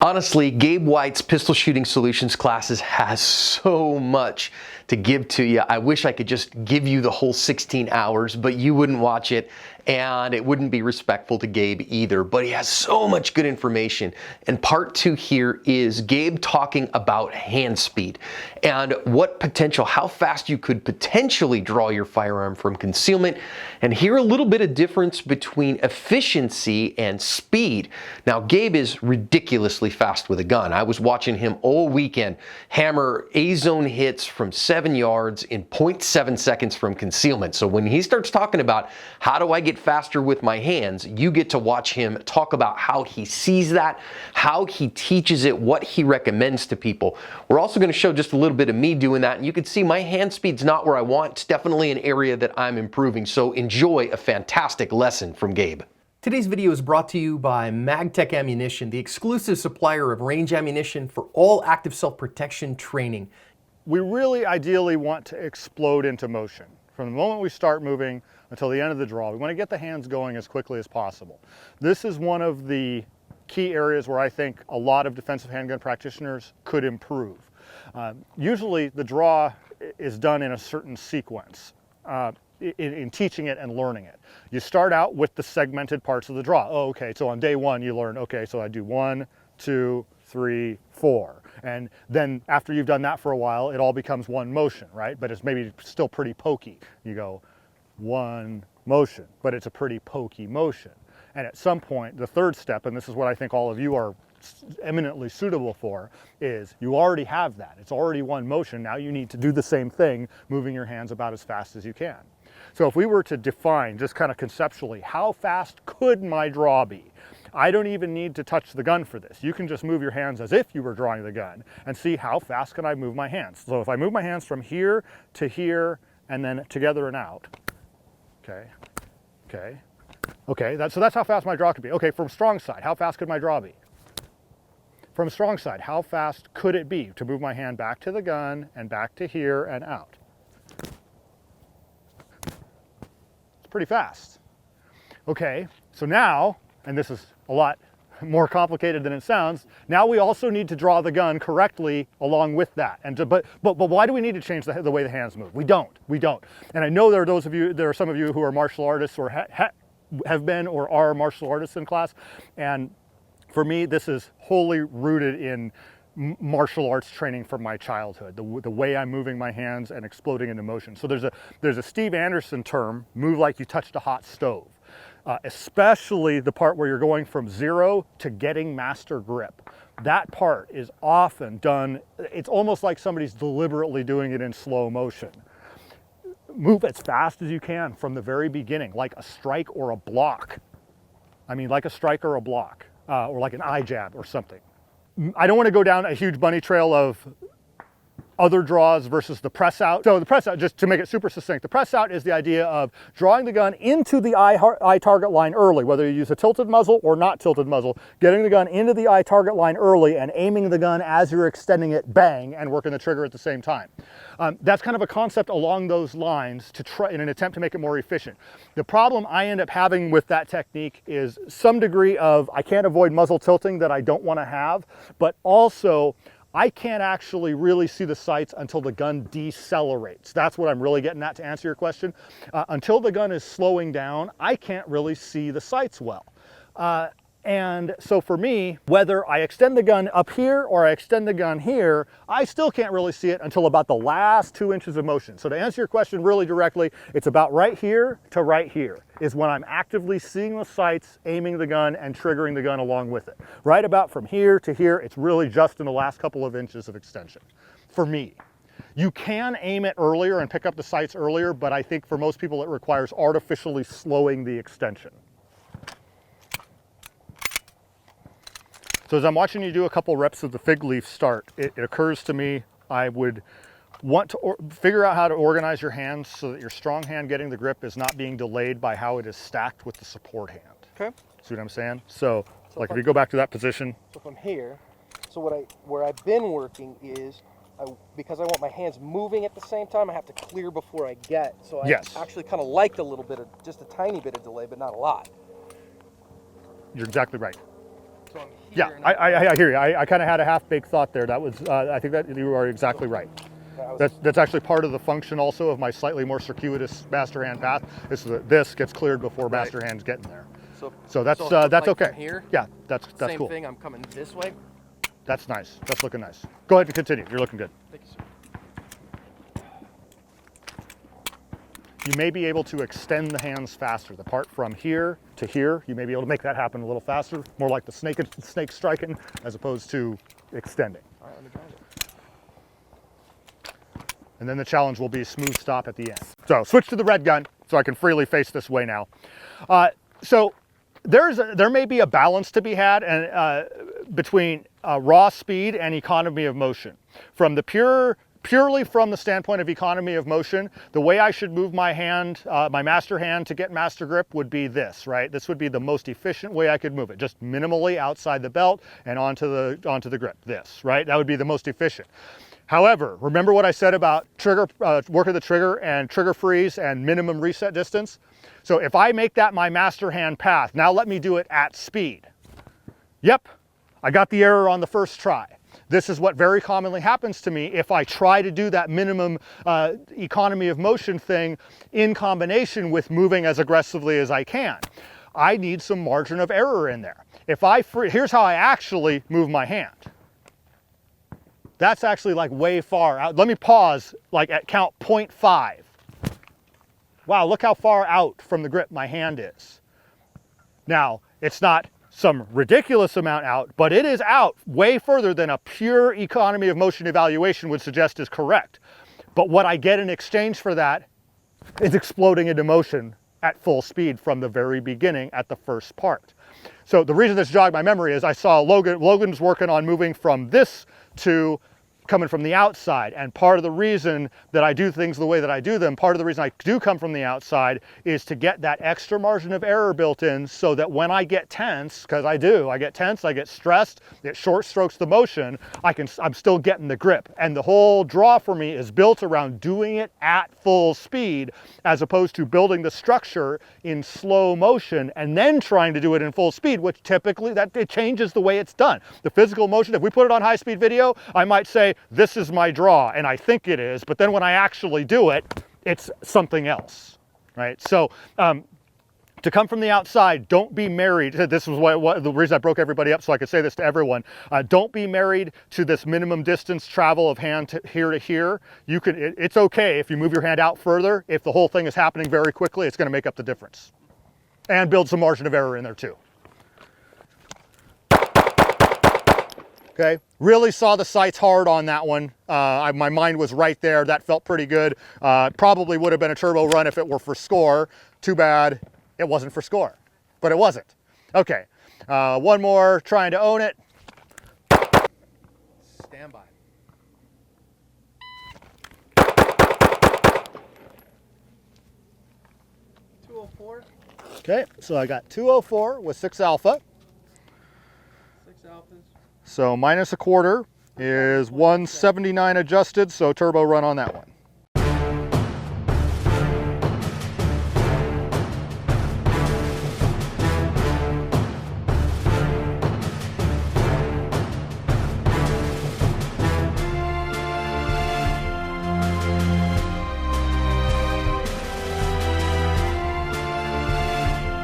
Honestly, Gabe White's Pistol Shooting Solutions classes has so much to give to you. I wish I could just give you the whole 16 hours, but you wouldn't watch it and it wouldn't be respectful to Gabe either. But he has so much good information. And part 2 here is Gabe talking about hand speed and what potential, how fast you could potentially draw your firearm from concealment, and hear a little bit of difference between efficiency and speed. Now, Gabe is ridiculously fast with a gun. I was watching him all weekend hammer A-zone hits from 7 yards in 0.7 seconds from concealment. So when he starts talking about how do I get faster with my hands, you get to watch him talk about how he sees that, how he teaches it, what he recommends to people. We're also going to show just a little bit of me doing that, and you can see my hand speed's not where I want. It's definitely an area that I'm improving. So enjoy a fantastic lesson from Gabe. Today's video is brought to you by MagTech Ammunition, the exclusive supplier of range ammunition for all active self-protection training. We really ideally want to explode into motion. From the moment we start moving until the end of the draw, we want to get the hands going as quickly as possible. This is one of the key areas where I think a lot of defensive handgun practitioners could improve. Usually the draw is done in a certain sequence. In teaching it and learning it. You start out with the segmented parts of the draw. Oh, okay, so on day 1 you learn, okay, so I do 1, 2, 3, 4. And then after you've done that for a while, it all becomes one motion, right? But it's maybe still pretty pokey. You go 1 motion, but it's a pretty pokey motion. And at some point, the third step, and this is what I think all of you are eminently suitable for, is you already have that. It's already one motion. Now you need to do the same thing, moving your hands about as fast as you can. So if we were to define just kind of conceptually, how fast could my draw be? I don't even need to touch the gun for this. You can just move your hands as if you were drawing the gun and see how fast can I move my hands. So if I move my hands from here to here and then together and out, okay, so that's how fast my draw could be. Okay, from strong side, how fast could my draw be? From strong side, how fast could it be to move my hand back to the gun and back to here and out? Pretty fast. Okay, so now, and this is a lot more complicated than it sounds, now we also need to draw the gun correctly along with that. But why do we need to change the way the hands move? We don't. And I know there are some of you who are martial artists or have been or are martial artists in class, and for me this is wholly rooted in martial arts training from my childhood, the way I'm moving my hands and exploding into motion. So there's a Steve Anderson term, move like you touched a hot stove, especially the part where you're going from 0 to getting master grip. That part is often done, it's almost like somebody's deliberately doing it in slow motion. Move as fast as you can from the very beginning, like a strike or a block. I mean, like a strike or a block, or like an eye jab or something. I don't want to go down a huge bunny trail of other draws versus the press out. So the press out, just to make it super succinct, the press out is the idea of drawing the gun into the eye target line early, whether you use a tilted muzzle or not tilted muzzle, getting the gun into the eye target line early and aiming the gun as you're extending it, bang, and working the trigger at the same time. That's kind of a concept along those lines to try in an attempt to make it more efficient. The problem I end up having with that technique is some degree of, I can't avoid muzzle tilting that I don't want to have, but also I can't actually really see the sights until the gun decelerates. That's what I'm really getting at to answer your question. Until the gun is slowing down, I can't really see the sights well. And so for me, whether I extend the gun up here or I extend the gun here, I still can't really see it until about the last 2 inches of motion. So to answer your question really directly, it's about right here to right here is when I'm actively seeing the sights, aiming the gun, and triggering the gun along with it. Right about from here to here, it's really just in the last couple of inches of extension for me. You can aim it earlier and pick up the sights earlier, but I think for most people it requires artificially slowing the extension. So as I'm watching you do a couple reps of the fig leaf start, it occurs to me I would want to figure out how to organize your hands so that your strong hand getting the grip is not being delayed by how it is stacked with the support hand. Okay. See what I'm saying? So like if you go back to that position. So from here, so where I've been working is, because I want my hands moving at the same time, I have to clear before I get. So I actually kind of liked a little bit of, just a tiny bit of delay, but not a lot. You're exactly right. So I'm here. Yeah, I hear you. I kind of had a half-baked thought there. That was, I think that you are exactly right. That's actually part of the function also of my slightly more circuitous master hand path. This gets cleared before master hand's getting there. So that's like okay. from here, yeah, that's same cool. thing. I'm coming this way. That's nice. That's looking nice. Go ahead and continue. You're looking good. Thank you, sir. You may be able to extend the hands faster. The part from here to here, you may be able to make that happen a little faster, more like the snake striking, as opposed to extending. All right, let me try it. And then the challenge will be smooth stop at the end. So switch to the red gun so I can freely face this way now. So there may be a balance to be had between raw speed and economy of motion. From the purely from the standpoint of economy of motion, the way I should move my hand, my master hand to get master grip would be this, right? This would be the most efficient way I could move it, just minimally outside the belt and onto the grip, this, right? That would be the most efficient. However, remember what I said about trigger, work of the trigger and trigger freeze and minimum reset distance? So if I make that my master hand path, now let me do it at speed. Yep, I got the error on the first try. This is what very commonly happens to me if I try to do that minimum economy of motion thing in combination with moving as aggressively as I can. I need some margin of error in there. Here's how I actually move my hand. That's actually like way far out. Let me pause like at count 0.5. Wow, look how far out from the grip my hand is. Now, it's not some ridiculous amount out, but it is out way further than a pure economy of motion evaluation would suggest is correct. But what I get in exchange for that is exploding into motion at full speed from the very beginning at the first part. So the reason this jogged my memory is I saw Logan's working on moving from this to coming from the outside, and part of the reason that I do things the way that I do them, part of the reason I do come from the outside is to get that extra margin of error built in so that when I get tense, because I get tense, I get stressed, it short strokes the motion, I'm still getting the grip. And the whole draw for me is built around doing it at full speed as opposed to building the structure in slow motion and then trying to do it in full speed, which typically it changes the way it's done. The physical motion, if we put it on high speed video, I might say, this is my draw, and I think it is, but then when I actually do it, it's something else, right? So to come from the outside, don't be married. This was the reason I broke everybody up so I could say this to everyone. Don't be married to this minimum distance travel of hand to here. It's okay if you move your hand out further. If the whole thing is happening very quickly, it's going to make up the difference. And build some margin of error in there too. Okay, really saw the sights hard on that one. My mind was right there. That felt pretty good. Probably would have been a turbo run if it were for score. Too bad it wasn't for score, but it wasn't. Okay, one more, trying to own it. Stand by. .204. Okay, so I got 204 with 6 alpha. 6 alphas. So minus a quarter is 179 adjusted, so turbo run on that one.